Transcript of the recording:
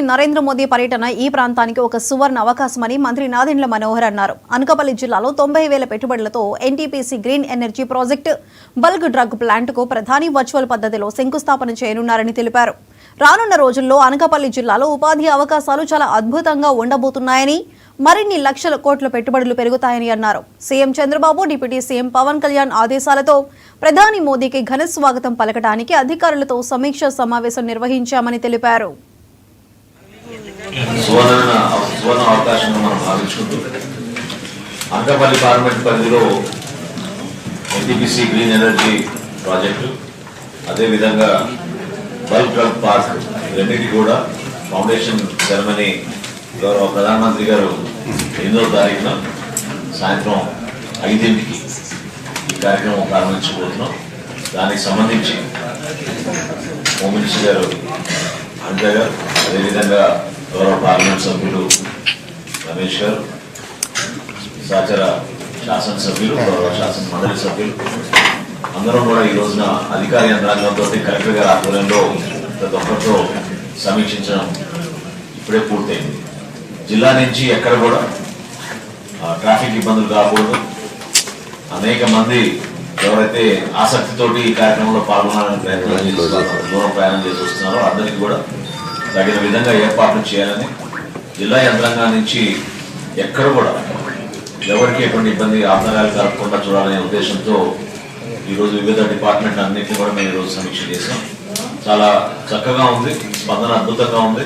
నరేంద్ర మోదీ పర్యటన ఈ ప్రాంతానికి ఒక సువర్ణ అవకాశమని మంత్రి నాదెండ్ల మనోహర్ అన్నారు. అనకాపల్లి జిల్లాలో 90,000 పెట్టుబడులతో NTPC green energy project bulk drug ప్లాంట్కు ప్రధాని వర్చువల్ పద్ధతిలో శంకుస్థాపన చేయనున్నారని తెలిపారు. రానున్న రోజుల్లో అనకాపల్లి జిల్లాలో ఉపాధి అవకాశాలు చాలా అద్భుతంగా ఉండబోతున్నాయని, మరిన్ని లక్షల కోట్ల పెట్టుబడులు పెరుగుతాయని అన్నారు. CM Chandrababu, deputy CM Pawan Kalyan ఆదేశాలతో ప్రధాని మోదీకి ఘన స్వాగతం పలకడానికి అధికారులతో సమీక్ష సమావేశం నిర్వహించామని తెలిపారు. సువర్ణ అవకాశంగా మనం భావించుకుంటూ అనకాపల్లి పార్లమెంట్ పరిధిలో ఎన్టీపీసీ గ్రీన్ ఎనర్జీ ప్రాజెక్టు, అదేవిధంగా బల్క్ డ్రగ్ పార్క్ రెండింటికి కూడా ఫౌండేషన్ సెరమనీ గౌరవ ప్రధానమంత్రి గారు 8వ తారీఖున సాయంత్రం 5ంటికి ఈ కార్యక్రమం ప్రారంభించబోతున్నాం. దానికి సంబంధించి హోమ్ మినిస్టర్ గారు అనిత గారు, అదేవిధంగా గౌరవ పార్లమెంట్ సభ్యులు రమేష్ గారు, సహచర శాసనసభ్యులు, గౌరవ శాసన మండలి సభ్యులు అందరం కూడా ఈ రోజున అధికార యంత్రాంగంతో కలెక్టర్ గారి ఆధ్వర్యంలో ప్రతి ఒక్కరితో సమీక్షించడం ఇప్పుడే పూర్తయింది. జిల్లా నుంచి ఎక్కడ కూడా ట్రాఫిక్ ఇబ్బందులు కాకూడదు. అనేక మంది ఎవరైతే ఆసక్తితోటి ఈ కార్యక్రమంలో పాల్గొనాలని దూరం ప్రయాణం చేసి వస్తున్నారో అందరికీ కూడా తగిన విధంగా ఏర్పాట్లు చేయాలని, జిల్లా యంత్రాంగం నుంచి ఎక్కడ కూడా ఎవరికి ఎటువంటి ఇబ్బంది ఆపదగాలు కలగకుండా చూడాలనే ఉద్దేశంతో ఈరోజు వివిధ డిపార్ట్మెంట్ అన్నింటినీ కూడా మేము ఈరోజు సమీక్ష చేసాం. చాలా చక్కగా ఉంది, స్పందన అద్భుతంగా ఉంది.